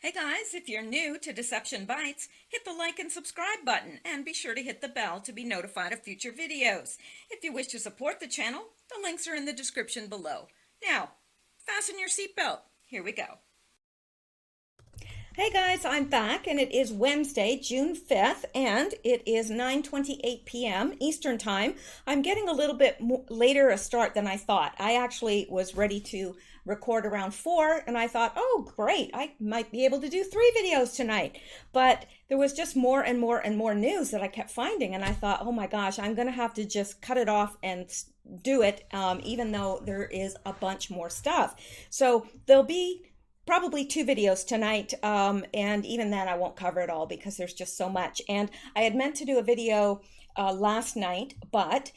Hey guys, if you're new to Deception Bytes, hit the like and subscribe button and be sure to hit the bell to be notified of future videos. If you wish to support the channel, the links are in the description below. Now, fasten your seatbelt. Here we go. Hey guys, I'm back and it is Wednesday, June 5th, and it is 9:28 p.m. Eastern Time. I'm getting a little bit later a start than I thought. I actually was ready to record around 4 and I thought, oh great, I might be able to do 3 videos tonight. But there was just more and more and more news that I kept finding, and I thought, oh my gosh, I'm going to have to just cut it off and do it, even though there is a bunch more stuff. So there'll be probably 2 videos tonight, and even then I won't cover it all because there's just so much. And I had meant to do a video last night, but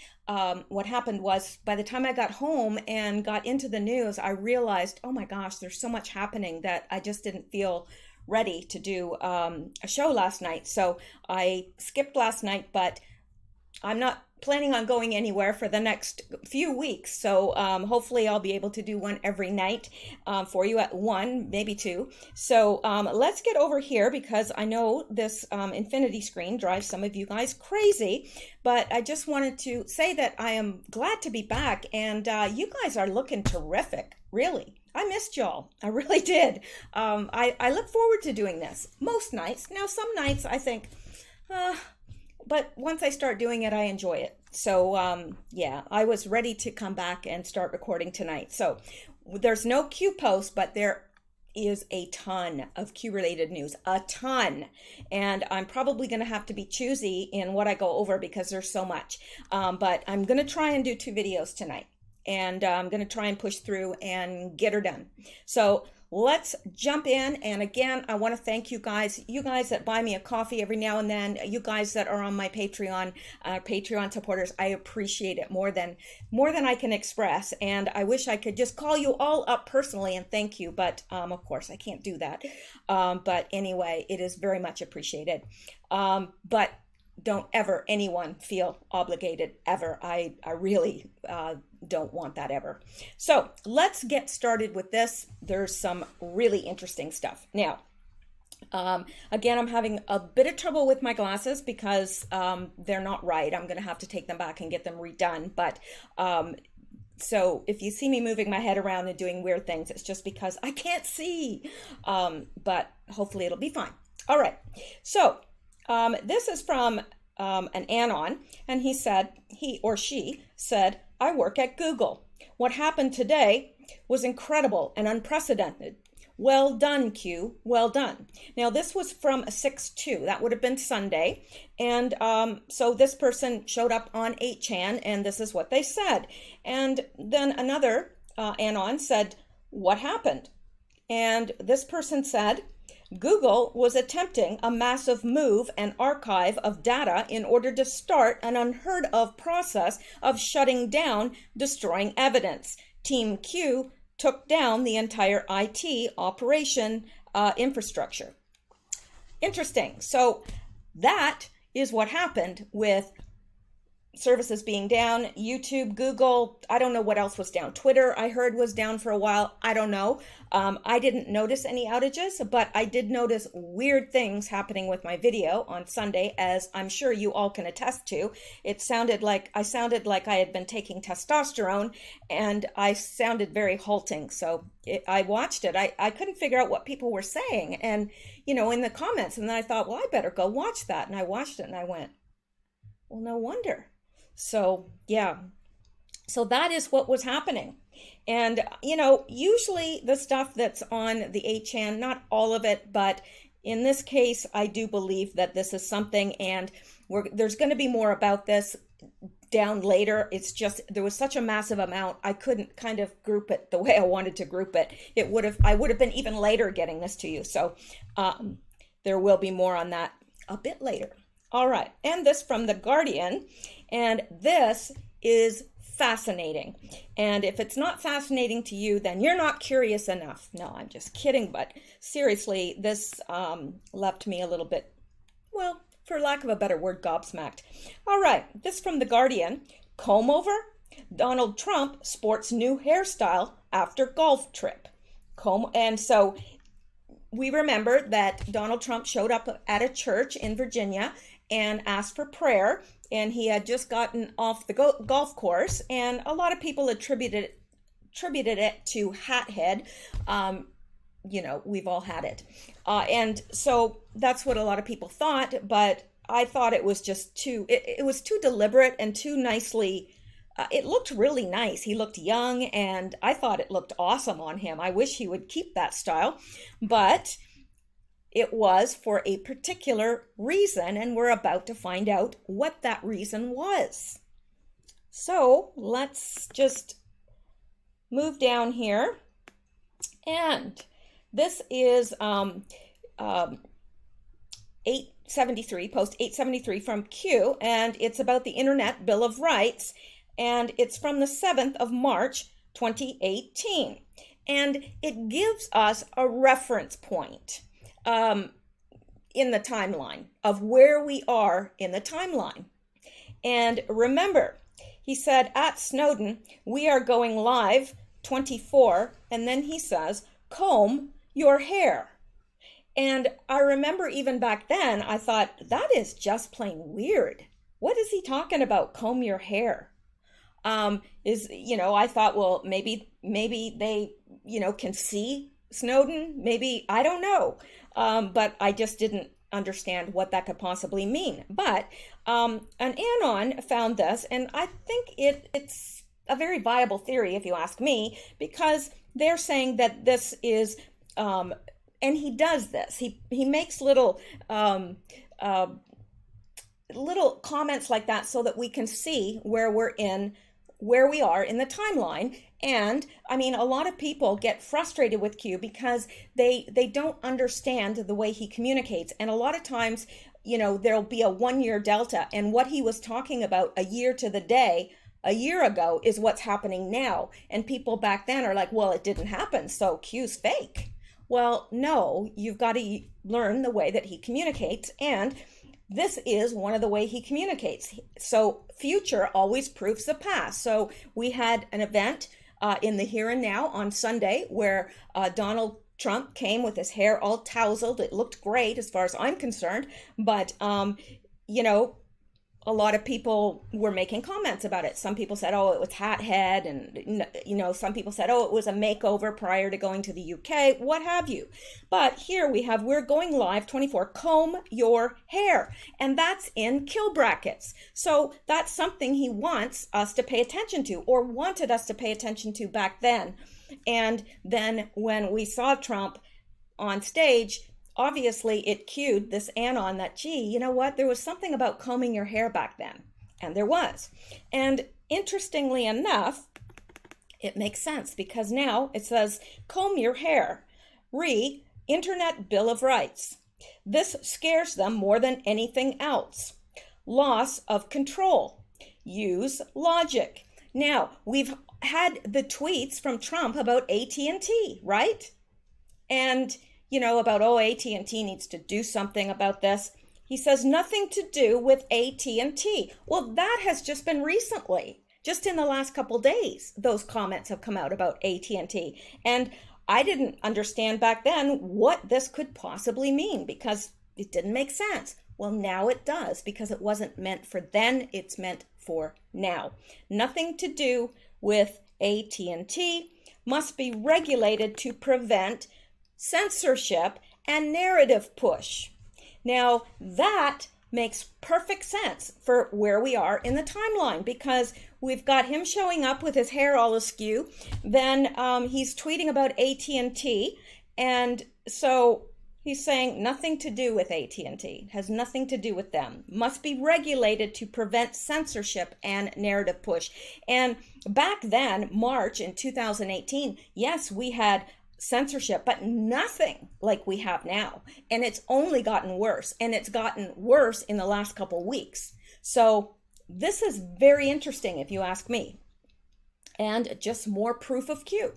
what happened was by the time I got home and got into the news, I realized, oh my gosh, there's so much happening that I just didn't feel ready to do a show last night. So I skipped last night, but I'm not planning on going anywhere for the next few weeks. So hopefully I'll be able to do one every night for you at 1, maybe 2. So let's get over here because I know this infinity screen drives some of you guys crazy. But I just wanted to say that I am glad to be back, and you guys are looking terrific, really. I missed y'all. I really did. I look forward to doing this most nights. Now, some nights I think, but once I start doing it, I enjoy it. So yeah, I was ready to come back and start recording tonight. So there's no Q post, but there is a ton of Q related news, a ton. And I'm probably going to have to be choosy in what I go over because there's so much. But I'm going to try and do 2 videos tonight. And I'm going to try and push through and get her done. So let's jump in. And again, I want to thank you guys that buy me a coffee every now and then, you guys that are on my Patreon, Patreon supporters. I appreciate it more than I can express. And I wish I could just call you all up personally and thank you. But of course, I can't do that. But anyway, it is very much appreciated. But don't ever anyone feel obligated ever. I really don't want that ever. So let's get started with this. There's some really interesting stuff. Now, again, I'm having a bit of trouble with my glasses because they're not right. I'm going to have to take them back and get them redone. But so if you see me moving my head around and doing weird things, it's just because I can't see. But hopefully it'll be fine. All right. So this is from an anon, and he or she said, I work at Google. What happened today was incredible and unprecedented. Well done, Q. Well done. Now, this was from a 6/2. That would have been Sunday. And so this person showed up on 8chan, and this is what they said. And then another anon said, what happened? And this person said, Google was attempting a massive move and archive of data in order to start an unheard of process of shutting down, destroying evidence. Team Q took down the entire IT operation infrastructure. Interesting. So that is what happened with services being down. YouTube, Google, I don't know what else was down. Twitter, I heard, was down for a while. I don't know. I didn't notice any outages, but I did notice weird things happening with my video on Sunday, as I'm sure you all can attest to. It sounded like I had been taking testosterone, and I sounded very halting. So I watched it. I couldn't figure out what people were saying, and in the comments, and then I thought, well, I better go watch that. And I watched it and I went, well, no wonder. So yeah, so that is what was happening. And, usually the stuff that's on the 8chan, not all of it, but in this case, I do believe that this is something, and there's going to be more about this down later. It's just, there was such a massive amount, I couldn't kind of group it the way I wanted to group it. I would have been even later getting this to you. So there will be more on that a bit later. All right, and this from The Guardian, and this is fascinating. And if it's not fascinating to you, then you're not curious enough. No, I'm just kidding, but seriously, this left me a little bit, well, for lack of a better word, gobsmacked. All right, this from The Guardian. Comb over? Donald Trump sports new hairstyle after golf trip. And so we remember that Donald Trump showed up at a church in Virginia and asked for prayer, and he had just gotten off the golf course, and a lot of people attributed it to hat head. We've all had it. And so that's what a lot of people thought, but I thought it was just it was too deliberate and too nicely. It looked really nice. He looked young, and I thought it looked awesome on him. I wish he would keep that style, but it was for a particular reason, and we're about to find out what that reason was. So let's just move down here, and this is 873, post 873 from Q, and it's about the Internet Bill of Rights, and it's from the 7th of March, 2018. And it gives us a reference point in the timeline of where we are in the timeline. And remember, he said, at Snowden, we are going live 24, and then he says, comb your hair. And I remember even back then, I thought, that is just plain weird. What is he talking about, comb your hair? I thought, well, maybe they, can see Snowden. Maybe, I don't know. But I just didn't understand what that could possibly mean. But an anon found this, and I think it's a very viable theory, if you ask me, because they're saying that this is, and he does this. He makes little comments like that so that we can see where we are in the timeline. And I mean, a lot of people get frustrated with Q because they don't understand the way he communicates. And a lot of times, there'll be a 1-year delta, and what he was talking about a year to the day a year ago is what's happening now. And people back then are like, well, it didn't happen, so Q's fake. Well, no, you've got to learn the way that he communicates, and this is one of the way he communicates. So future always proves the past. So we had an event in the here and now on Sunday where Donald Trump came with his hair all tousled. It looked great as far as I'm concerned, but a lot of people were making comments about it. Some people said, oh, it was hat head. And, some people said, oh, it was a makeover prior to going to the UK, what have you. But here we have, we're going live 24, comb your hair. And that's in kill brackets. So that's something he wants us to pay attention to, or wanted us to pay attention to back then. And then when we saw Trump on stage, obviously it cued this anon that, gee, you know what? There was something about combing your hair back then. And there was. And interestingly enough, it makes sense because now it says, comb your hair. Internet Bill of Rights. This scares them more than anything else. Loss of control. Use logic. Now, we've had the tweets from Trump about AT&T, right? And about, oh, AT&T needs to do something about this. He says nothing to do with AT&T. Well, that has just been recently, just in the last couple days, those comments have come out about AT&T. And I didn't understand back then what this could possibly mean because it didn't make sense. Well, now it does because it wasn't meant for then, it's meant for now. Nothing to do with AT&T, must be regulated to prevent censorship and narrative push. Now that makes perfect sense for where we are in the timeline because we've got him showing up with his hair all askew. Then he's tweeting about AT&T, and so he's saying nothing to do with AT&T, has nothing to do with them, must be regulated to prevent censorship and narrative push. And back then, March in 2018, yes, we had censorship, but nothing like we have now. And it's only gotten worse, and it's gotten worse in the last couple weeks. So this is very interesting if you ask me, and just more proof of Q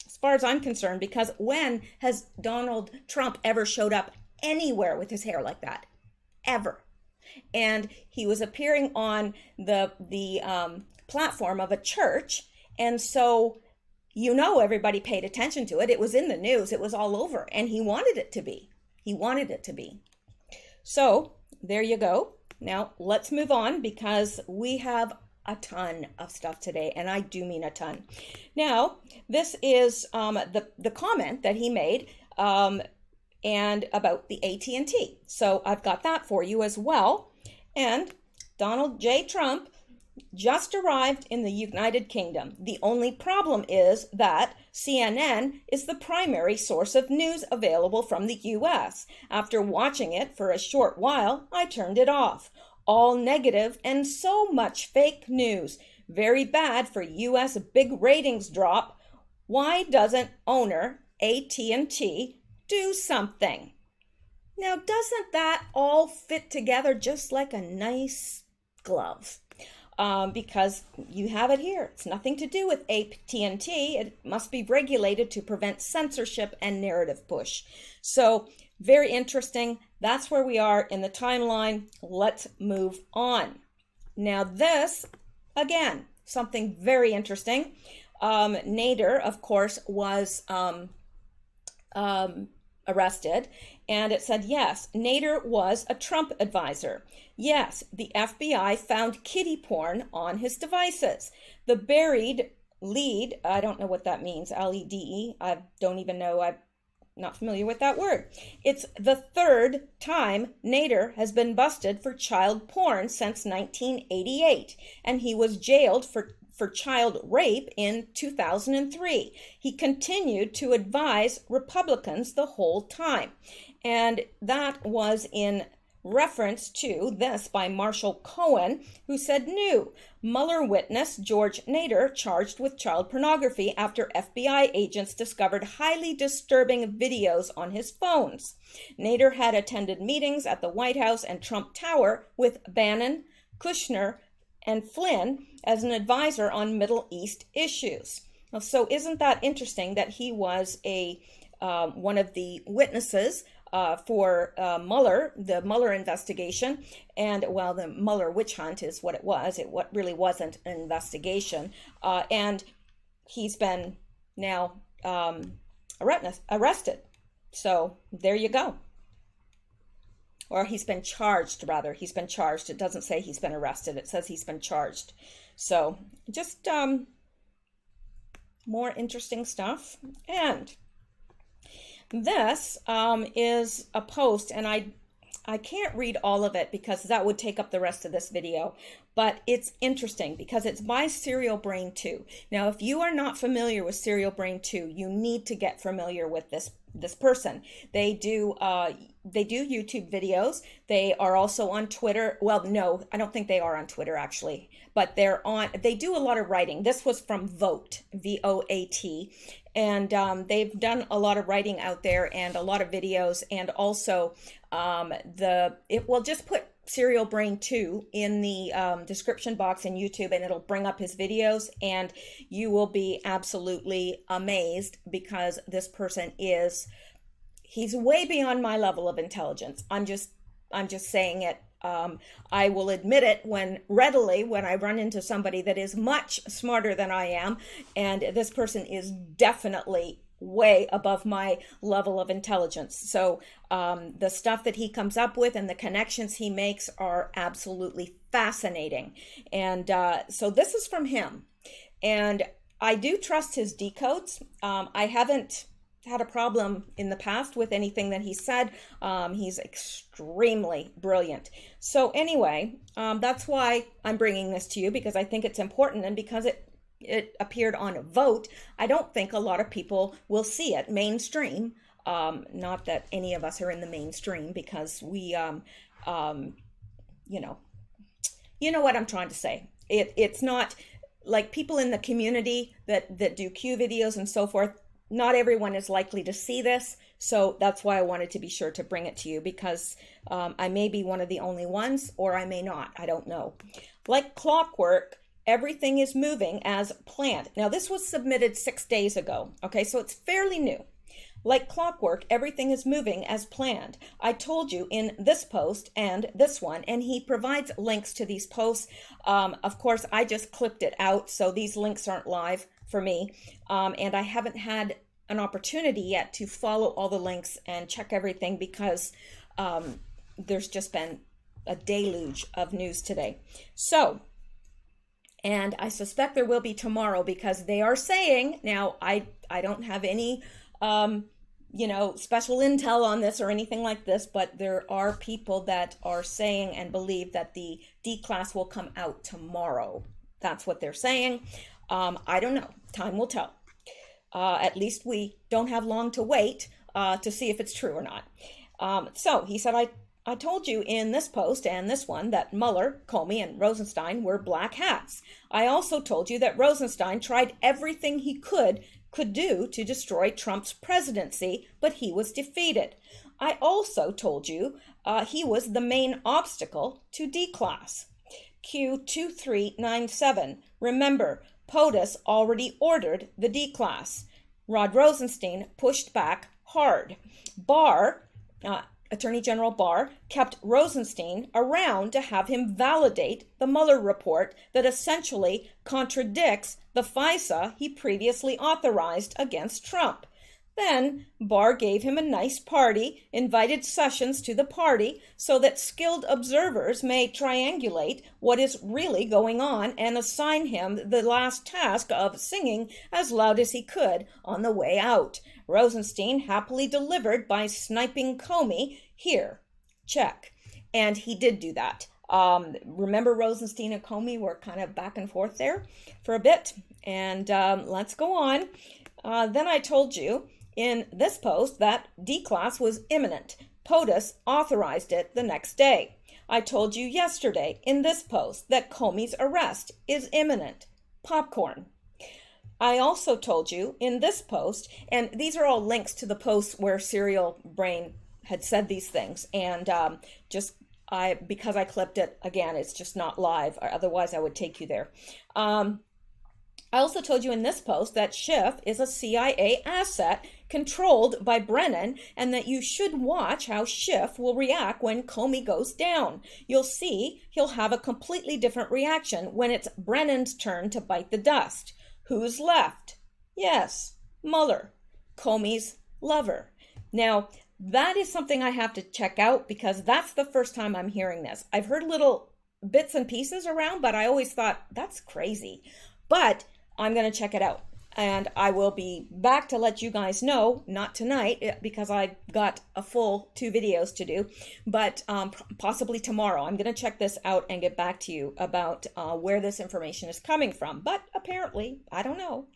as far as I'm concerned, because when has Donald Trump ever showed up anywhere with his hair like that? Ever. And he was appearing on the platform of a church, and so you know, everybody paid attention to it. It was in the news. It was all over. And he wanted it to be. He wanted it to be. So there you go. Now let's move on because we have a ton of stuff today, and I do mean a ton. Now, this is the comment that he made and about the AT&T. So I've got that for you as well. And Donald J. Trump just arrived in the United Kingdom. The only problem is that CNN is the primary source of news available from the US. After watching it for a short while, I turned it off. All negative and so much fake news. Very bad for US big ratings drop. Why doesn't owner AT&T do something? Now, doesn't that all fit together just like a nice glove? Because you have it here. It's nothing to do with AT&T. It must be regulated to prevent censorship and narrative push. So very interesting. That's where we are in the timeline. Let's move on. Now this, again, something very interesting. Nader, of course, was arrested, and it said, yes, Nader was a Trump advisor. Yes, the FBI found kiddie porn on his devices. The buried lead, I don't know what that means, L-E-D-E, I don't even know, I'm not familiar with that word. It's the third time Nader has been busted for child porn since 1988, and he was jailed for child rape in 2003. He continued to advise Republicans the whole time. And that was in reference to this by Marshall Cohen, who said new. Mueller witness George Nader charged with child pornography after FBI agents discovered highly disturbing videos on his phones. Nader had attended meetings at the White House and Trump Tower with Bannon, Kushner, and Flynn as an advisor on Middle East issues. So isn't that interesting that he was one of the witnesses for Mueller, the Mueller investigation, and well, the Mueller witch hunt is what it was. It really wasn't an investigation, and he's been now arrested. So there you go. Or he's been charged, rather. He's been charged. It doesn't say he's been arrested. It says he's been charged. So just more interesting stuff. And this is a post, and I can't read all of it because that would take up the rest of this video, but it's interesting because it's by Serial Brain 2. Now, if you are not familiar with Serial Brain 2, you need to get familiar with this person. They do YouTube videos. They are also on Twitter. Well, no, I don't think they are on Twitter actually, but they do a lot of writing. This was from Vote, V-O-A-T. And they've done a lot of writing out there and a lot of videos, and also just put Serial Brain 2 in the description box in YouTube, and it'll bring up his videos, and you will be absolutely amazed because this person he's way beyond my level of intelligence. I'm just saying it. I will admit it readily when I run into somebody that is much smarter than I am, and this person is definitely way above my level of intelligence. So the stuff that he comes up with and the connections he makes are absolutely fascinating. And so this is from him, and I do trust his decodes. I haven't had a problem in the past with anything that he said. He's extremely brilliant. So anyway, that's why I'm bringing this to you, because I think it's important, and because it appeared on Vote, I don't think a lot of people will see it mainstream. Not that any of us are in the mainstream, because we, you know what I'm trying to say. It's not like people in the community that do Q videos and so forth. Not everyone is likely to see this, so that's why I wanted to be sure to bring it to you, because I may be one of the only ones, or I may not. I don't know. Like clockwork, everything is moving as planned. Now, this was submitted 6 days ago, okay? So it's fairly new. Like clockwork, everything is moving as planned. I told you in this post and this one, and he provides links to these posts. Of course, I just clipped it out, so these links aren't live for me, and I haven't had an opportunity yet to follow all the links and check everything because there's just been a deluge of news today. So, and I suspect there will be tomorrow because they are saying, now I don't have any special intel on this or anything like this, but there are people that are saying and believe that the D class will come out tomorrow. That's what they're saying. I don't know. Time will tell. At least we don't have long to wait to see if it's true or not. So he said, I told you in this post and this one that Mueller, Comey, and Rosenstein were black hats. I also told you that Rosenstein tried everything he could do to destroy Trump's presidency, but he was defeated. I also told you he was the main obstacle to D-class. Q2397. Remember, POTUS already ordered the D-class. Rod Rosenstein pushed back hard. Attorney General Barr kept Rosenstein around to have him validate the Mueller report that essentially contradicts the FISA he previously authorized against Trump. Then Barr gave him a nice party, invited Sessions to the party so that skilled observers may triangulate what is really going on and assign him the last task of singing as loud as he could on the way out. Rosenstein happily delivered by sniping Comey. Here, check. And he did do that. Remember Rosenstein and Comey were kind of back and forth there for a bit. And let's go on. Then I told you in this post that D-class was imminent. POTUS authorized it the next day. I told you yesterday in this post that Comey's arrest is imminent. Popcorn. I also told you in this post, and these are all links to the posts where Serial Brain had said these things, and because I clipped it, again, it's just not live, otherwise I would take you there. I also told you in this post that Schiff is a CIA asset controlled by Brennan, and that you should watch how Schiff will react when Comey goes down. You'll see he'll have a completely different reaction when it's Brennan's turn to bite the dust. Who's left? Yes, Mueller, Comey's lover. Now, that is something I have to check out because that's the first time I'm hearing this. I've heard little bits and pieces around, but I always thought, that's crazy. But I'm going to check it out. And I will be back to let you guys know, not tonight, because I got a full 2 videos to do, but possibly tomorrow. I'm going to check this out and get back to you about where this information is coming from. But apparently, I don't know,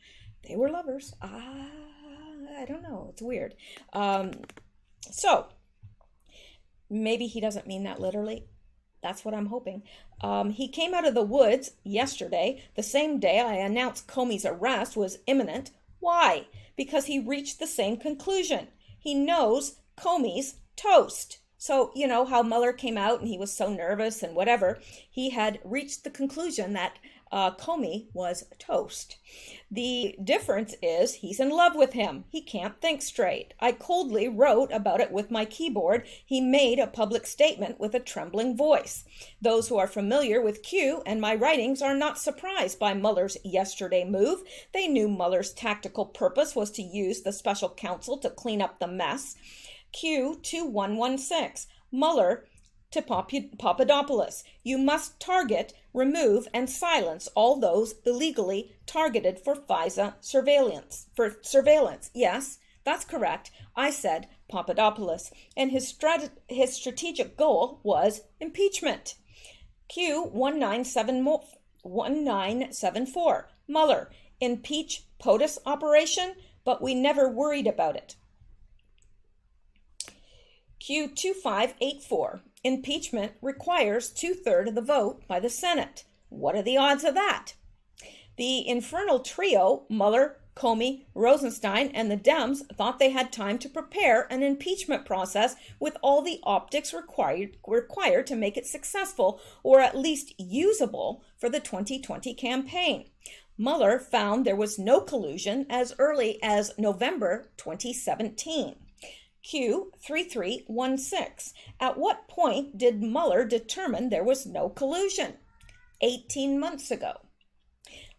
they were lovers. I don't know. It's weird. So maybe he doesn't mean that literally. That's what I'm hoping. He came out of the woods yesterday, the same day I announced Comey's arrest was imminent. Why? Because he reached the same conclusion. He knows Comey's toast. So, you know how Mueller came out and he was so nervous and whatever. He had reached the conclusion that Comey was toast. The difference is he's in love with him. He can't think straight. I coldly wrote about it with my keyboard. He made a public statement with a trembling voice. Those who are familiar with Q and my writings are not surprised by Mueller's yesterday move. They knew Mueller's tactical purpose was to use the special counsel to clean up the mess. Q2116. Mueller to Papadopoulos. You must target, remove, and silence all those illegally targeted for FISA surveillance. Yes, that's correct. I said Papadopoulos. And his strategic goal was impeachment. Q1974. Mueller, impeach POTUS operation, but we never worried about it. Q2584. Impeachment requires 2/3 of the vote by the Senate. What are the odds of that? The infernal trio, Mueller, Comey, Rosenstein, and the Dems thought they had time to prepare an impeachment process with all the optics required to make it successful, or at least usable, for the 2020 campaign. Mueller found there was no collusion as early as November 2017. Q3316. At what point did Mueller determine there was no collusion? 18 months ago.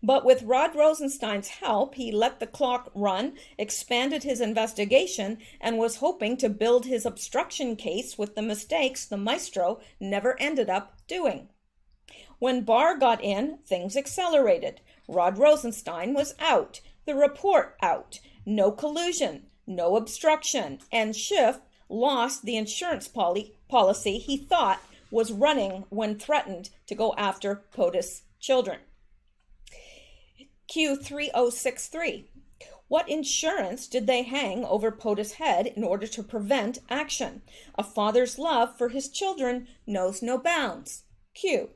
But with Rod Rosenstein's help, he let the clock run, expanded his investigation, and was hoping to build his obstruction case with the mistakes the maestro never ended up doing. When Barr got in, things accelerated. Rod Rosenstein was out, the report out, no collusion, no obstruction, and Schiff lost the insurance policy he thought was running when threatened to go after POTUS children. Q3063. What insurance did they hang over POTUS' head in order to prevent action? A father's love for his children knows no bounds. Q.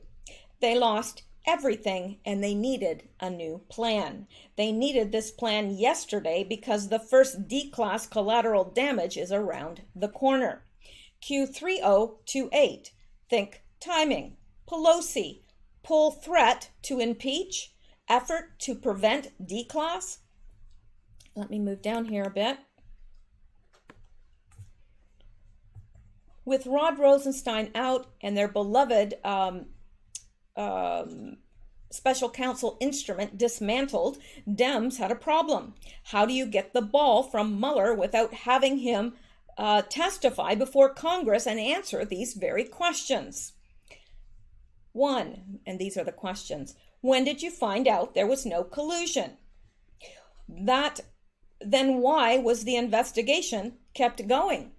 They lost everything and they needed a new plan. They needed this plan yesterday because the first D-class collateral damage is around the corner. Q3028. Think timing. Pelosi. Pull threat to impeach. Effort to prevent D-class. Let me move down here a bit. With Rod Rosenstein out and their beloved special counsel instrument dismantled, Dems had a problem. How do you get the ball from Mueller without having him testify before Congress and answer these very questions? 1, and these are the questions. When did you find out there was no collusion? Then why was the investigation kept going?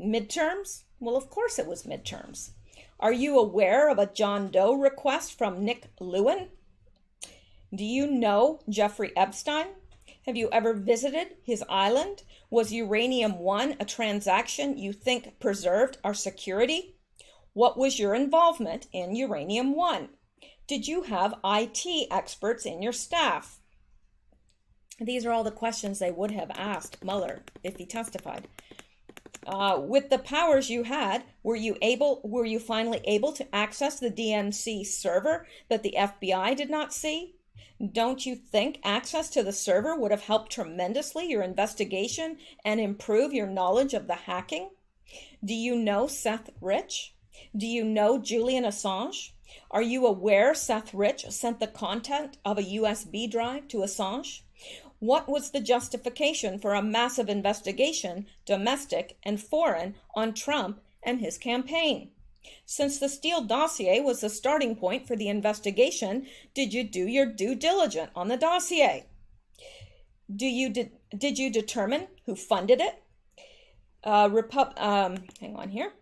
Midterms? Well, of course it was midterms. Are you aware of a John Doe request from Nick Lewin? Do you know Jeffrey Epstein? Have you ever visited his island? Was Uranium One a transaction you think preserved our security? What was your involvement in Uranium One? Did you have IT experts in your staff? These are all the questions they would have asked Mueller if he testified. With the powers you had, were you finally able to access the DNC server that the FBI did not see? Don't you think access to the server would have helped tremendously your investigation and improve your knowledge of the hacking? Do you know Seth Rich? Do you know Julian Assange? Are you aware Seth Rich sent the content of a USB drive to Assange? What was the justification for a massive investigation, domestic and foreign, on Trump and his campaign? Since the Steele dossier was the starting point for the investigation, did you do your due diligence on the dossier? Did you determine who funded it? Hang on here.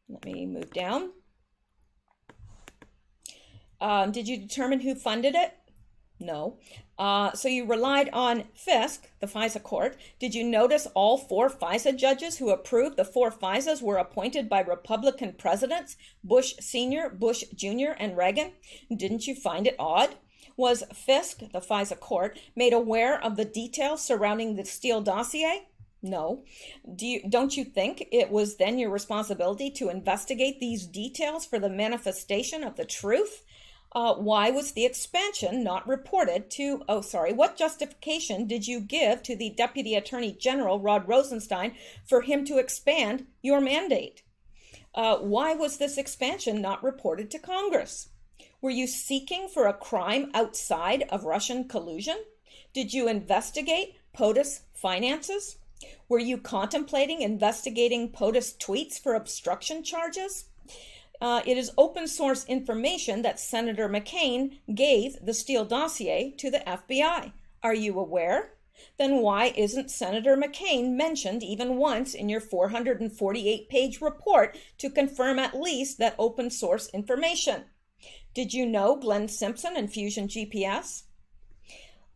Let me move down. Did you determine who funded it? No. So you relied on FISC, the FISA court. Did you notice all 4 FISA judges who approved the 4 FISAs were appointed by Republican presidents, Bush Sr., Bush Jr., and Reagan? Didn't you find it odd? Was FISC, the FISA court, made aware of the details surrounding the Steele dossier? No. Don't you think it was then your responsibility to investigate these details for the manifestation of the truth? Why was the expansion not reported to, what justification did you give to the Deputy Attorney General, Rod Rosenstein, for him to expand your mandate? Why was this expansion not reported to Congress? Were you seeking for a crime outside of Russian collusion? Did you investigate POTUS finances? Were you contemplating investigating POTUS tweets for obstruction charges? It is open source information that Senator McCain gave the Steele dossier to the FBI. Are you aware? Then why isn't Senator McCain mentioned even once in your 448-page report to confirm at least that open source information? Did you know Glenn Simpson and Fusion GPS?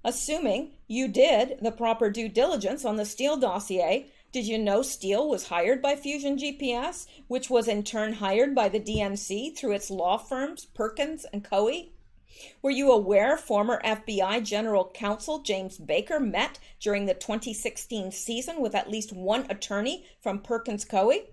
Assuming you did the proper due diligence on the Steele dossier, did you know Steele was hired by Fusion GPS, which was in turn hired by the DNC through its law firms, Perkins and Coie? Were you aware former FBI General Counsel James Baker met during the 2016 season with at least one attorney from Perkins Coie?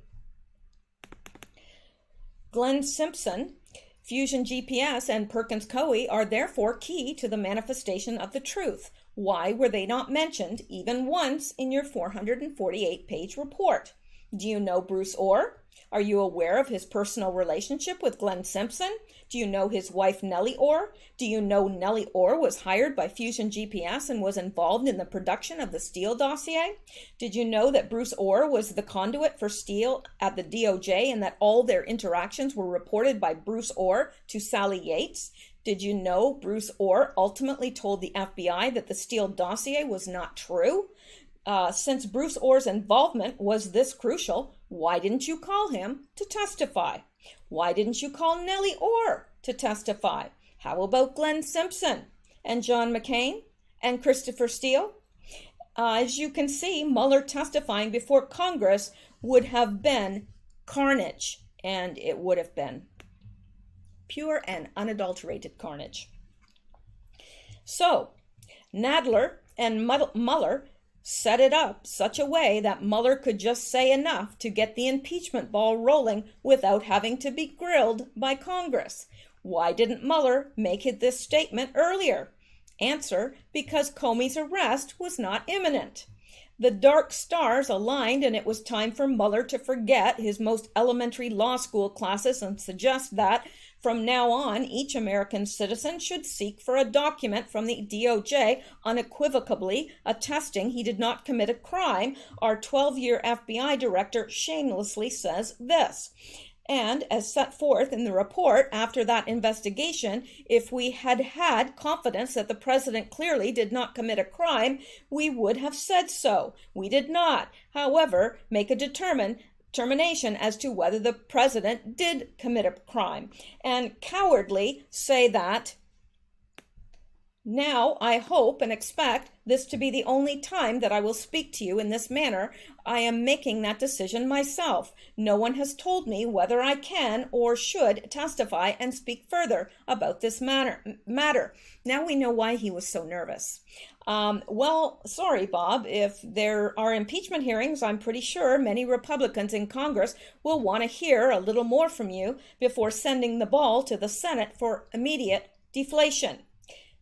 Glenn Simpson, Fusion GPS, and Perkins Coie are therefore key to the manifestation of the truth. Why were they not mentioned even once in your 448-page report? Do you know Bruce Orr? Are you aware of his personal relationship with Glenn Simpson? Do you know his wife Nellie Orr? Do you know Nellie Orr was hired by Fusion GPS and was involved in the production of the Steele dossier? Did you know that Bruce Orr was the conduit for Steele at the DOJ and that all their interactions were reported by Bruce Orr to Sally Yates? Did you know Bruce Orr ultimately told the FBI that the Steele dossier was not true? Since Bruce Orr's involvement was this crucial, why didn't you call him to testify? Why didn't you call Nellie Orr to testify? How about Glenn Simpson and John McCain and Christopher Steele? As you can see, Mueller testifying before Congress would have been carnage, and it would have been pure and unadulterated carnage. So, Nadler and Mueller set it up such a way that Mueller could just say enough to get the impeachment ball rolling without having to be grilled by Congress. Why didn't Mueller make this statement earlier? Answer: because Comey's arrest was not imminent. The dark stars aligned and it was time for Mueller to forget his most elementary law school classes and suggest that from now on, each American citizen should seek for a document from the DOJ unequivocally attesting he did not commit a crime. Our 12-year FBI director shamelessly says this. And as set forth in the report after that investigation, if we had had confidence that the president clearly did not commit a crime, we would have said so. We did not, however, make a determination as to whether the president did commit a crime, and cowardly say that. Now I hope and expect this to be the only time that I will speak to you in this manner. I am making that decision myself. No one has told me whether I can or should testify and speak further about this matter. Now we know why he was so nervous. Well, sorry, Bob. If there are impeachment hearings, I'm pretty sure many Republicans in Congress will want to hear a little more from you before sending the ball to the Senate for immediate deflation.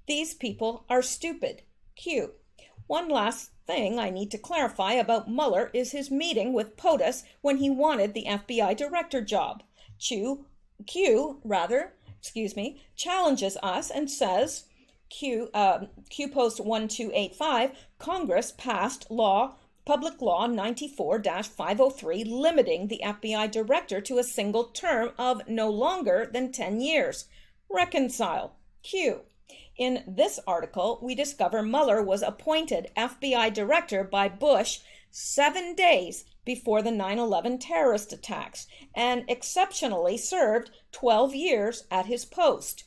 These people are stupid. Q. One last thing I need to clarify about Mueller is his meeting with POTUS when he wanted the FBI director job. Q challenges us and says, Q post 1285, Congress passed Public Law 94-503 limiting the FBI director to a single term of no longer than 10 years. Reconcile. Q. In this article, we discover Mueller was appointed FBI director by Bush 7 days before the 9/11 terrorist attacks and exceptionally served 12 years at his post.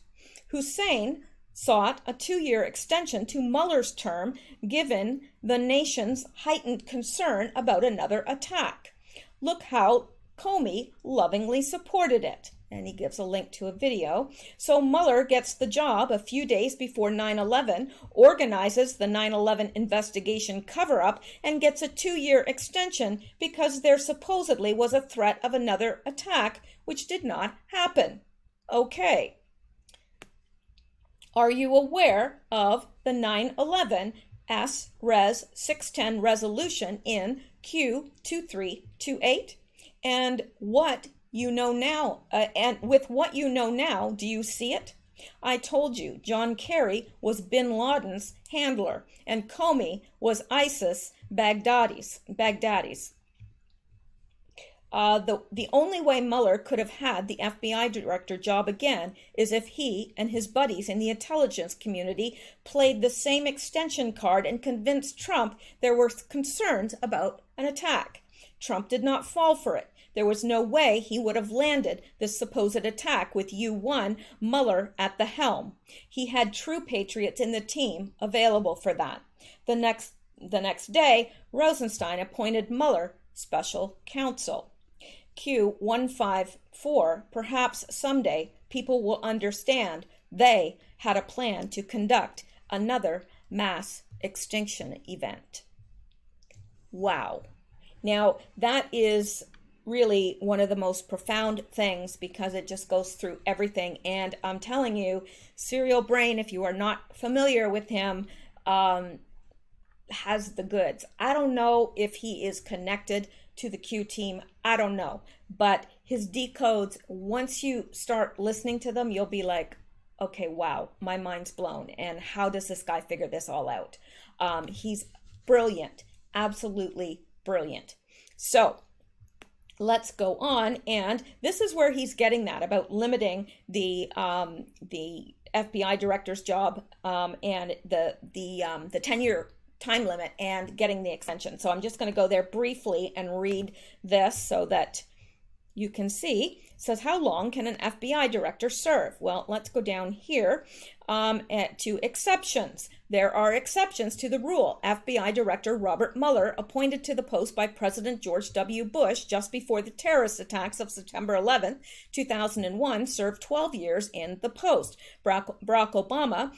Hussein sought a 2-year extension to Mueller's term given the nation's heightened concern about another attack. Look how Comey lovingly supported it. And he gives a link to a video. So Mueller gets the job a few days before 9/11, organizes the 9/11 investigation cover-up, and gets a 2-year extension because there supposedly was a threat of another attack, which did not happen. Okay. Are you aware of the 9/11 S-Res 610 resolution in Q2328? And what you know now, and with what you know now, do you see it? I told you John Kerry was bin Laden's handler and Comey was ISIS Baghdadi's. The only way Mueller could have had the FBI director job again is if he and his buddies in the intelligence community played the same extension card and convinced Trump there were concerns about an attack. Trump did not fall for it. There was no way he would have landed this supposed attack with U1 Mueller at the helm. He had true patriots in the team available for that. The next day, Rosenstein appointed Mueller special counsel. Q154, perhaps someday people will understand they had a plan to conduct another mass extinction event. Wow. Now, that is really one of the most profound things because it just goes through everything. And I'm telling you, Serial Brain, if you are not familiar with him, has the goods. I don't know if he is connected to the Q team. I don't know. But his decodes, once you start listening to them, you'll be like, okay, wow, my mind's blown. And how does this guy figure this all out? He's brilliant, absolutely brilliant. So let's go on. And this is where he's getting that about limiting the FBI director's job and the 10-year time limit and getting the extension. So I'm just going to go there briefly and read this so that you can see. It says, how long can an FBI director serve? Well, let's go down here to exceptions. There are exceptions to the rule. FBI Director Robert Mueller, appointed to the post by President George W. Bush just before the terrorist attacks of September 11, 2001, served 12 years in the post. Barack Obama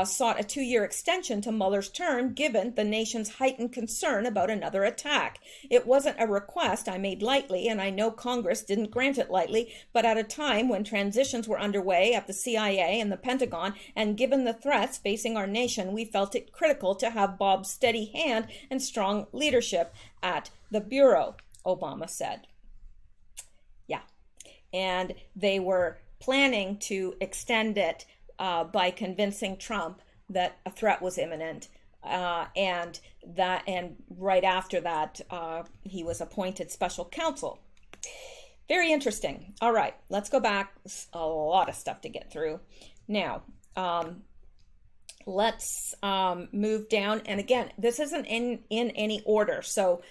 sought a 2-year extension to Mueller's term given the nation's heightened concern about another attack. It wasn't a request I made lightly, and I know Congress didn't grant it lightly, but at a time when transitions were underway at the CIA and the Pentagon, and given the threats facing our nation, we felt it critical to have Bob's steady hand and strong leadership at the Bureau, Obama said. Yeah, and they were planning to extend it by convincing Trump that a threat was imminent, and right after that, he was appointed special counsel. Very interesting. All right, let's go back. A lot of stuff to get through. Now, let's move down. And again, this isn't in any order, so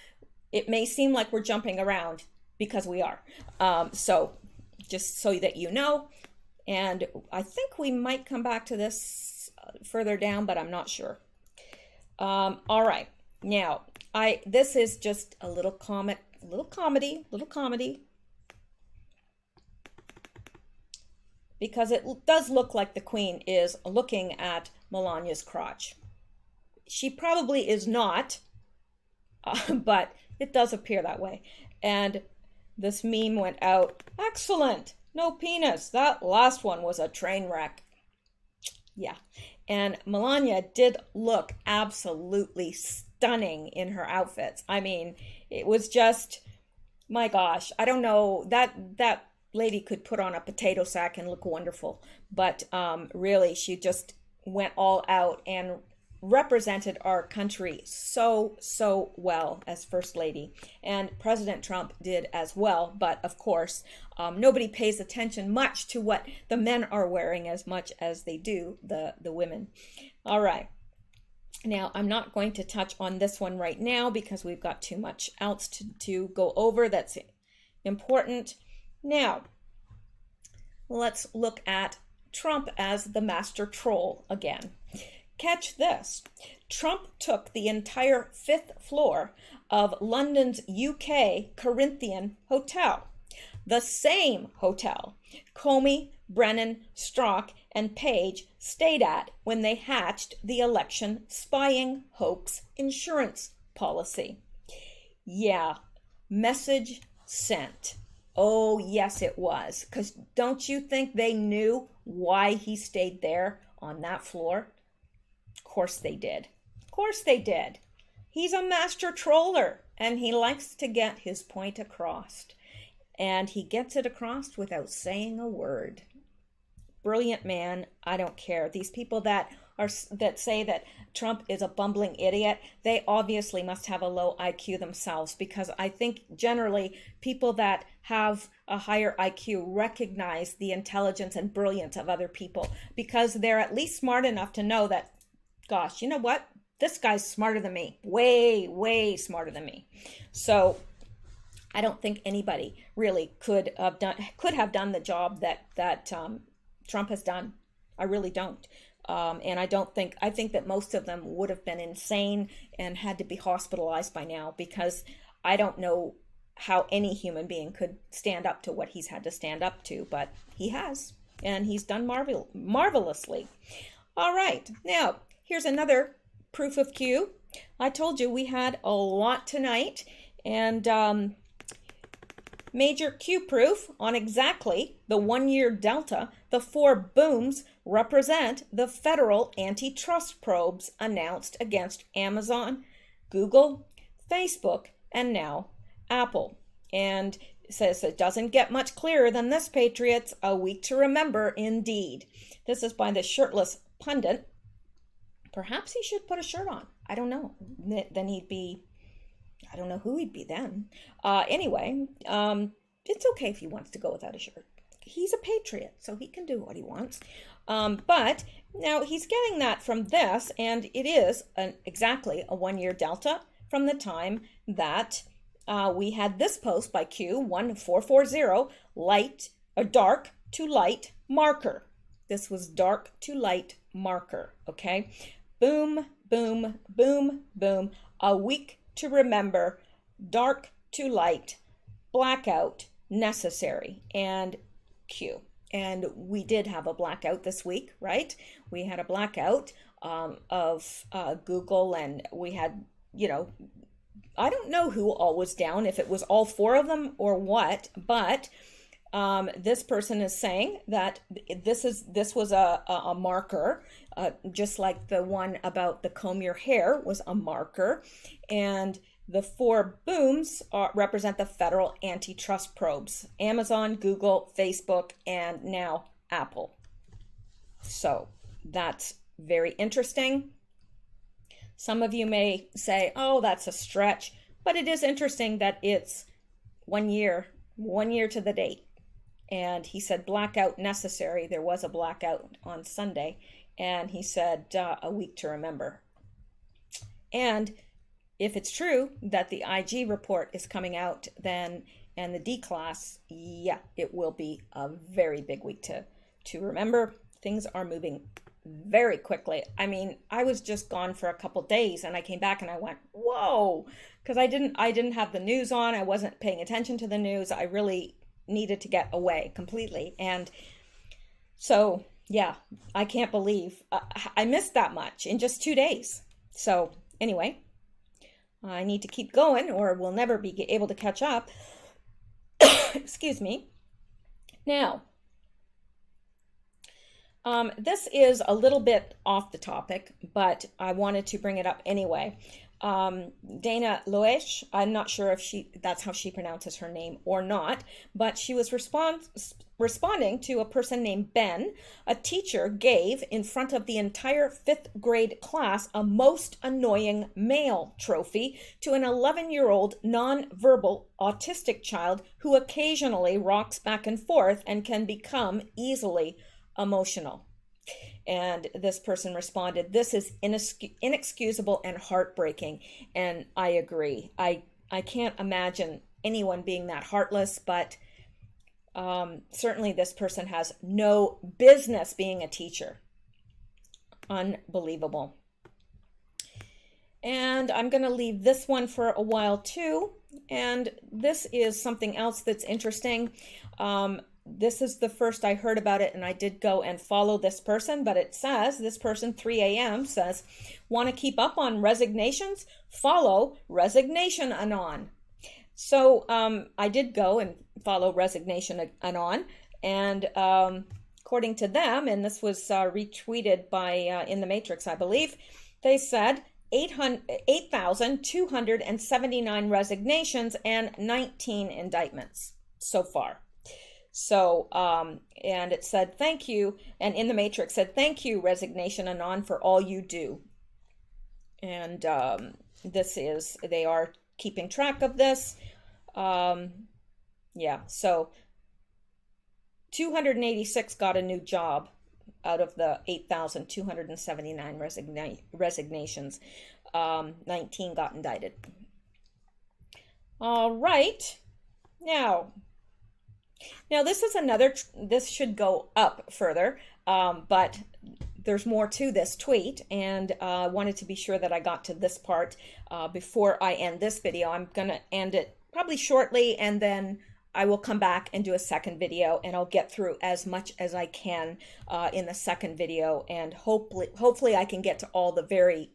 it may seem like we're jumping around because we are. So just so that you know, and I think we might come back to this further down, but I'm not sure. All right, now this is just a little comedy, because it does look like the Queen is looking at Melania's crotch. She probably is not, but it does appear that way. And this meme went out, excellent, no penis. That last one was a train wreck. Yeah, and Melania did look absolutely stunning in her outfits. I mean, it was just, my gosh, I don't know, that lady could put on a potato sack and look wonderful, but really she went all out and represented our country so well as First Lady, and President Trump did as well. But of course, nobody pays attention much to what the men are wearing as much as they do the women. All right, now I'm not going to touch on this one right now because we've got too much else to go over that's important. Now, let's look at Trump as the master troll again. Catch this. Trump took the entire 5th floor of London's UK Corinthian Hotel, the same hotel Comey, Brennan, Strzok, and Page stayed at when they hatched the election spying hoax insurance policy. Yeah, message sent. Oh, yes, it was. Because don't you think they knew why he stayed there on that floor? Of course they did. Of course they did. He's a master troller, and he likes to get his point across. And he gets it across without saying a word. Brilliant man. I don't care. These people that say that Trump is a bumbling idiot, they obviously must have a low IQ themselves, because I think generally people that have a higher IQ recognize the intelligence and brilliance of other people, because they're at least smart enough to know that, gosh, you know what? This guy's smarter than me. Way smarter than me. So I don't think anybody really could have done the job that Trump has done. I really don't. And I think that most of them would have been insane and had to be hospitalized by now, because I don't know how any human being could stand up to what he's had to stand up to, but he has. and he's done marvelously. All right, now here's another proof of Q. I told you we had a lot tonight, and major Q proof on exactly the 1 year delta. The 4 booms represent the federal antitrust probes announced against Amazon, Google, Facebook, and now Apple. And it says it doesn't get much clearer than this, Patriots. A week to remember, indeed. This is by the shirtless pundit. Perhaps he should put a shirt on. I don't know. Then he'd be, I don't know who he'd be then. Anyway, it's okay if he wants to go without a shirt. He's a patriot, so he can do what he wants. But now he's getting that from this, and it is exactly a 1 year delta from the time that we had this post by Q1440, dark to light marker. This was dark to light marker, okay? Boom, boom, boom, boom. A week to remember, dark to light, blackout necessary, and Q. And we did have a blackout this week, right? We had a blackout of Google, and we had, I don't know who all was down, if it was all 4 of them or what, but this person is saying that this was a marker, just like the one about the comb your hair was a marker, and the 4 booms represent the federal antitrust probes: Amazon, Google, Facebook, and now Apple. So that's very interesting. Some of you may say, oh, that's a stretch, but it is interesting that it's 1 year to the date. And he said blackout necessary. There was a blackout on Sunday, and he said a week to remember. And if it's true that the IG report is coming out, then, and the D class, yeah, it will be a very big week to remember. Things are moving very quickly. I mean, I was just gone for a couple days, and I came back and I went, whoa, because I didn't have the news on. I wasn't paying attention to the news. I really needed to get away completely. And so, yeah, I can't believe I missed that much in just 2 days. So anyway, I need to keep going or we'll never be able to catch up. Excuse me. Now, this is a little bit off the topic, but I wanted to bring it up anyway. Dana Loesch, I'm not sure if that's how she pronounces her name or not, but she was responding to a person named Ben. A teacher gave, in front of the entire 5th grade class, a most annoying male trophy to an 11-year-old nonverbal autistic child who occasionally rocks back and forth and can become easily emotional. And this person responded, this is inexcusable and heartbreaking. And I agree. I can't imagine anyone being that heartless, but certainly this person has no business being a teacher. Unbelievable. And I'm going to leave this one for a while too. And this is something else that's interesting. This is the first I heard about it, and I did go and follow this person, but it says, this person, 3 a.m., says, want to keep up on resignations? Follow Resignation Anon. So I did go and follow Resignation Anon, and according to them, and this was retweeted by In the Matrix, I believe, they said 8,279 resignations and 19 indictments so far. So, and it said, thank you. And In the Matrix said, thank you, Resignation Anon, for all you do. And they are keeping track of this. Yeah, so 286 got a new job out of the 8,279 resignations. 19 got indicted. All right. Now this is this should go up further, but there's more to this tweet, and I wanted to be sure that I got to this part before I end this video. I'm going to end it probably shortly, and then I will come back and do a second video, and I'll get through as much as I can in the second video, and hopefully I can get to all the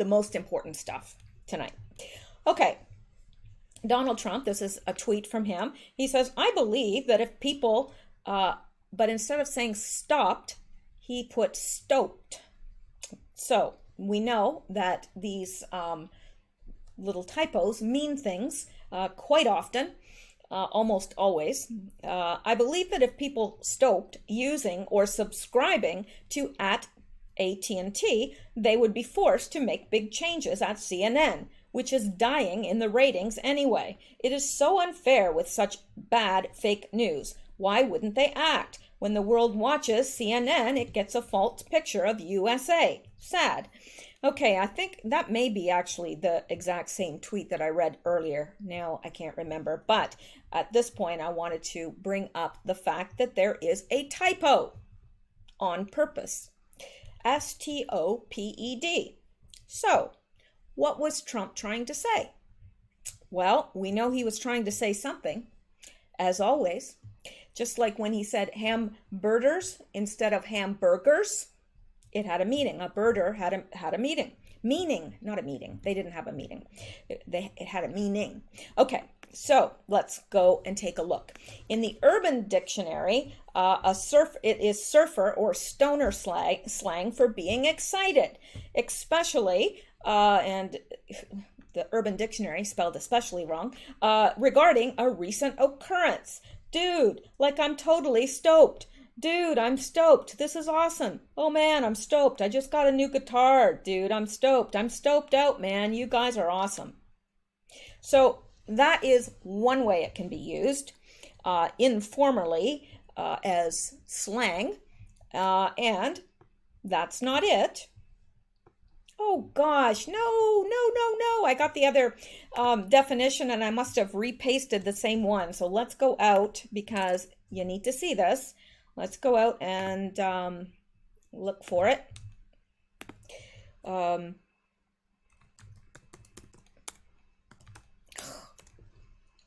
most important stuff tonight. Okay, Donald Trump, this is a tweet from him. He says, I believe that if people, but instead of saying stopped, he put stoked. So we know that these little typos mean things quite often, almost always. I believe that if people stoked using or subscribing to @AT&T, they would be forced to make big changes at CNN, which is dying in the ratings anyway. It is so unfair with such bad fake news. Why wouldn't they act? When the world watches CNN, it gets a false picture of USA. Sad. Okay, I think that may be actually the exact same tweet that I read earlier. Now I can't remember, but at this point I wanted to bring up the fact that there is a typo on purpose. STOPED. So, what was Trump trying to say? Well, we know he was trying to say something, as always. Just like when he said hamburgers instead of hamburgers, it had a meaning. A birder had a meaning. Meaning, not a meeting. They didn't have a meeting. It had a meaning. Okay, so let's go and take a look. In the Urban Dictionary, it is surfer or stoner slang for being excited, especially, and the Urban Dictionary spelled especially wrong, regarding a recent occurrence. Dude, like I'm totally stoked. Dude, I'm stoked. This is awesome. Oh man, I'm stoked. I just got a new guitar. Dude, I'm stoked. I'm stoked out, man. You guys are awesome. So that is one way it can be used informally as slang. And that's not it. Oh gosh, no. I got the other definition and I must have repasted the same one. So let's go out because you need to see this. Let's go out and look for it.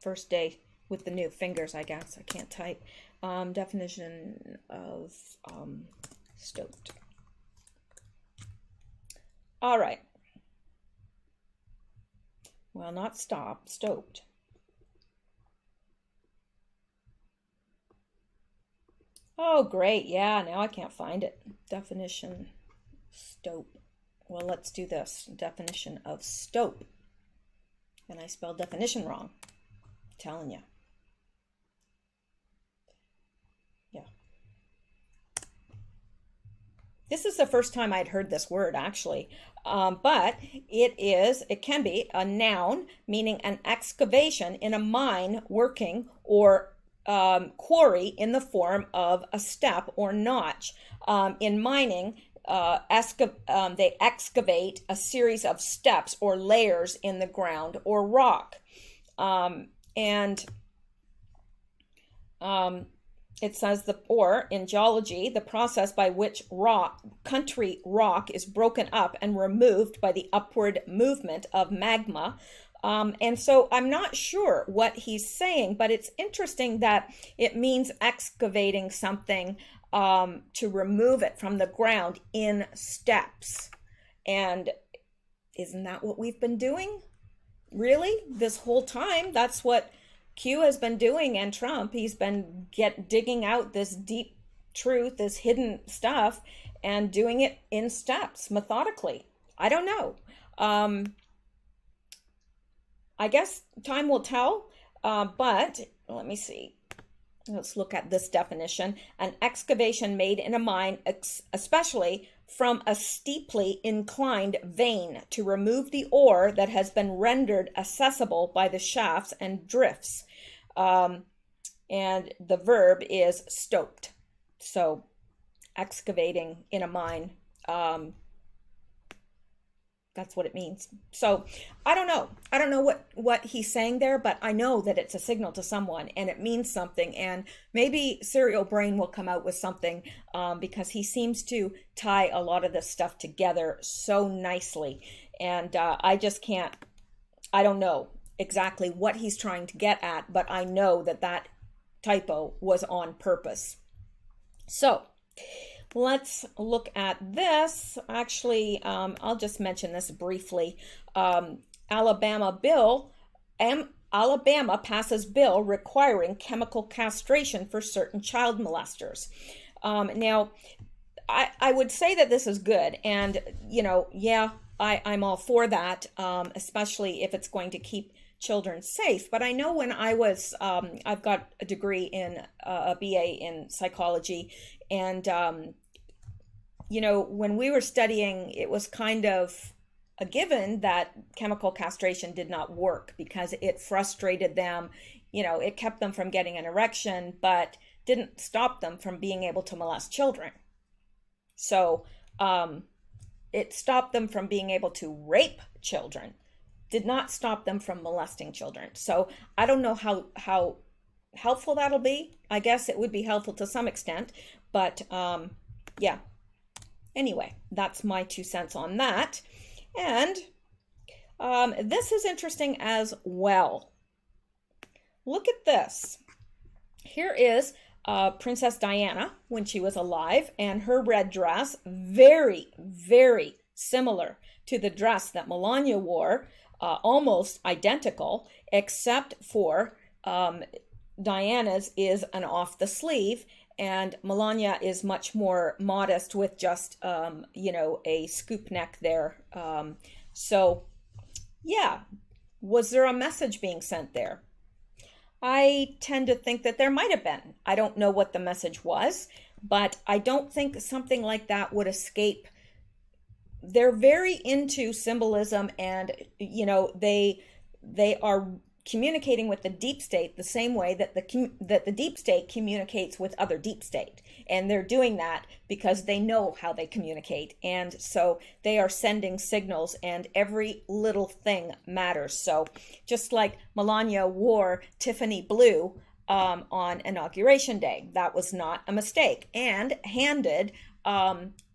First day with the new fingers, I guess. I can't type. Definition of stoked. All right. Well, not stoked. Oh, great. Yeah, now I can't find it. Definition, stope. Well, let's do this. Definition of stope. And I spelled definition wrong. I'm telling you. Yeah. This is the first time I'd heard this word, actually. But it can be a noun, meaning an excavation in a mine, working, or quarry in the form of a step or notch. In mining, they excavate a series of steps or layers in the ground or rock. It says in geology, the process by which country rock is broken up and removed by the upward movement of magma. And so I'm not sure what he's saying, but it's interesting that it means excavating something to remove it from the ground in steps. And isn't that what we've been doing? Really? This whole time? That's what Q has been doing, and Trump. He's been digging out this deep truth, this hidden stuff, and doing it in steps, methodically. I don't know. I guess time will tell, but let me see. Let's look at this definition. An excavation made in a mine, especially from a steeply inclined vein, to remove the ore that has been rendered accessible by the shafts and drifts. And the verb is stoped. So excavating in a mine. That's what it means. So I don't know. I don't know what he's saying there, but I know that it's a signal to someone and it means something. And maybe Serial Brain will come out with something because he seems to tie a lot of this stuff together so nicely. And I just can't, I don't know. exactly what he's trying to get at, but I know that that typo was on purpose. So let's look at this. Actually, I'll just mention this briefly. Alabama passes bill requiring chemical castration for certain child molesters. Now, I would say that this is good, and yeah, I'm all for that, especially if it's going to keep children safe. But I know when I was, I've got a degree in a BA in psychology, and when we were studying, it was kind of a given that chemical castration did not work because it frustrated them. It kept them from getting an erection, but didn't stop them from being able to molest children. So it stopped them from being able to rape children, did not stop them from molesting children. So I don't know how helpful that'll be. I guess it would be helpful to some extent, but yeah. Anyway, that's my 2 cents on that. And this is interesting as well. Look at this. Here is Princess Diana when she was alive, and her red dress, very, very similar to the dress that Melania wore, almost identical, except for Diana's is an off the sleeve, and Melania is much more modest with just, a scoop neck there. So, yeah, was there a message being sent there? I tend to think that there might have been. I don't know what the message was, but I don't think something like that would escape. They're very into symbolism, and they are communicating with the deep state the same way that the deep state communicates with other deep state, and they're doing that because they know how they communicate, and so they are sending signals, and every little thing matters. So just like Melania wore Tiffany blue on Inauguration Day, that was not a mistake, and handed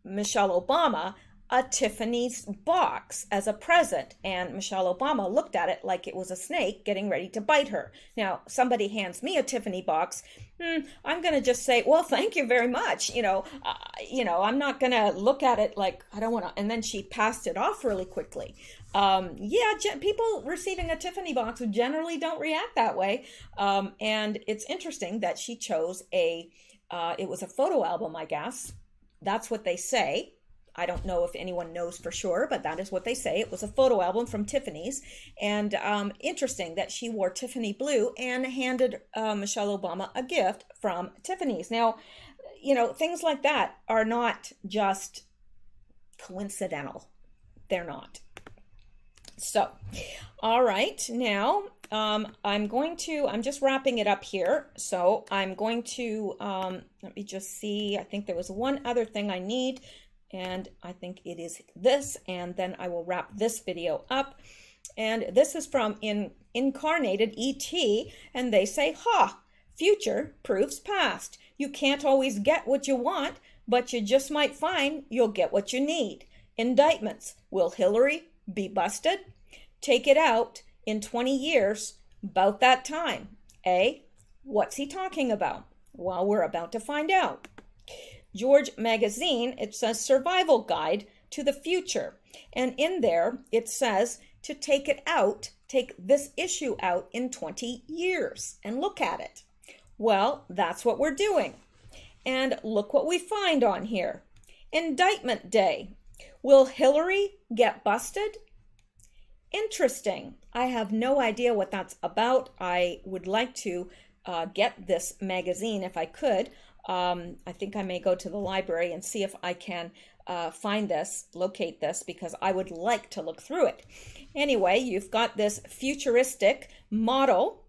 Michelle Obama a Tiffany's box as a present, and Michelle Obama looked at it like it was a snake getting ready to bite her. Now, somebody hands me a Tiffany box, I'm going to just say, well, thank you very much. I'm not going to look at it like I don't want to. And then she passed it off really quickly. People receiving a Tiffany box generally don't react that way. And it's interesting that she chose it was a photo album, I guess. That's what they say. I don't know if anyone knows for sure, but that is what they say. It was a photo album from Tiffany's, and interesting that she wore Tiffany blue and handed Michelle Obama a gift from Tiffany's. Now, things like that are not just coincidental. They're not. So, all right, now I'm just wrapping it up here. So I'm going to, let me just see. I think there was one other thing I need. And I think it is this, and then I will wrap this video up. And this is from Incarnated ET, and they say, future proves past. You can't always get what you want, but you just might find you'll get what you need. Indictments. Will Hillary be busted? Take it out in 20 years, about that time. What's he talking about? Well, we're about to find out. George Magazine, it says Survival Guide to the Future. And in there, it says to take this issue out in 20 years and look at it. Well, that's what we're doing. And look what we find on here. Indictment Day. Will Hillary get busted? Interesting. I have no idea what that's about. I would like to get this magazine if I could. I think I may go to the library and see if I can locate this, because I would like to look through it. Anyway, you've got this futuristic model,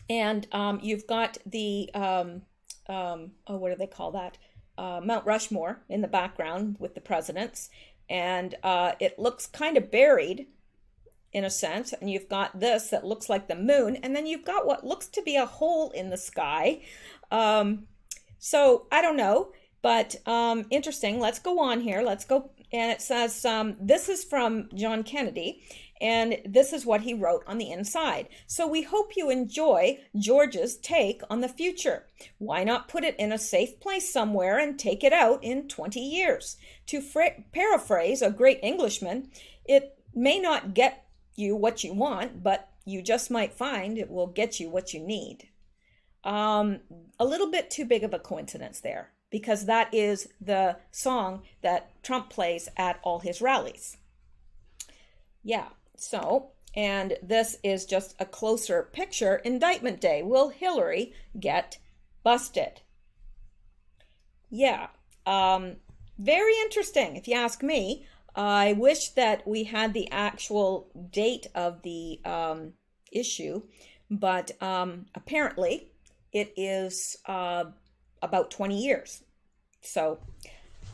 and you've got the, what do they call that? Mount Rushmore in the background with the presidents, and it looks kind of buried in a sense, and you've got this that looks like the moon, and then you've got what looks to be a hole in the sky. So I don't know, but interesting. Let's go on here. Let's go. And it says, this is from John Kennedy, And this is what he wrote on the inside. So we hope you enjoy George's take on the future. Why not put it in a safe place somewhere and take it out in 20 years? To paraphrase a great Englishman, it may not get you what you want, but you just might find it will get you what you need. A little bit too big of a coincidence there, because that is the song that Trump plays at all his rallies. Yeah, so, and this is just a closer picture. Indictment Day. Will Hillary get busted? Yeah, very interesting, if you ask me. I wish that we had the actual date of the issue, but apparently it is about 20 years. So,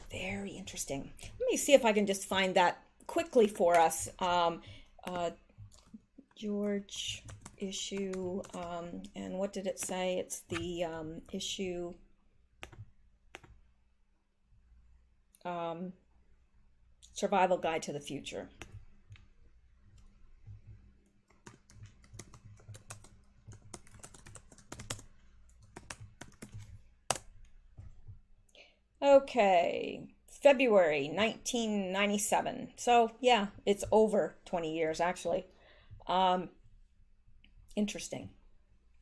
very interesting. Let me see if I can just find that quickly for us. George issue, and what did it say? It's the issue Survival Guide to the Future. Okay, February 1997. So yeah, it's over 20 years actually. Interesting,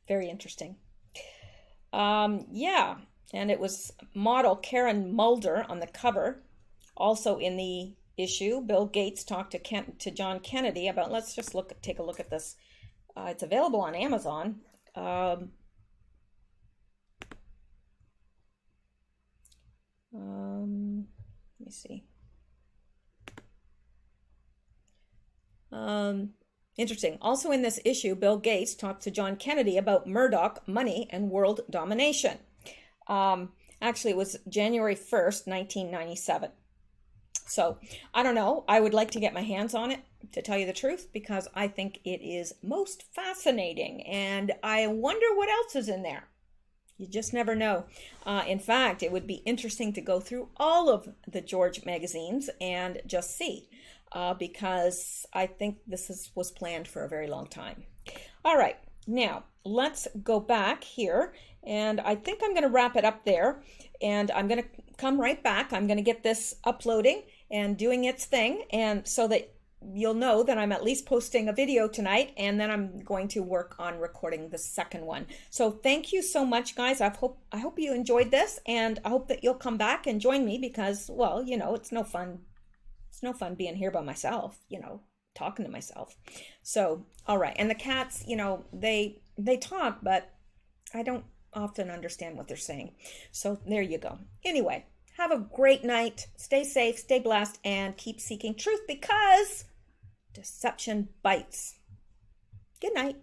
very interesting. Yeah, and it was model Karen Mulder on the cover. Also in the issue, Bill Gates talked to John Kennedy about. Let's just take a look at this. It's available on Amazon. Let me see. Interesting. Also in this issue, Bill Gates talked to John Kennedy about Murdoch, money, and world domination. Actually, it was January 1st, 1997. So, I don't know. I would like to get my hands on it, to tell you the truth, because I think it is most fascinating. And I wonder what else is in there. You just never know. In fact, it would be interesting to go through all of the George magazines and just see, because I think this was planned for a very long time. All right, now let's go back here, and I think I'm going to wrap it up there, and I'm going to come right back. I'm going to get this uploading and doing its thing, and so that you'll know that I'm at least posting a video tonight, and then I'm going to work on recording the second one. So thank you so much, guys. I hope you enjoyed this, and I hope that you'll come back and join me, because, well, you know, it's no fun. It's no fun being here by myself, you know, talking to myself. So, all right. And the cats, you know, they talk, but I don't often understand what they're saying. So there you go. Anyway, have a great night. Stay safe, stay blessed, and keep seeking truth, because deception bites. Good night.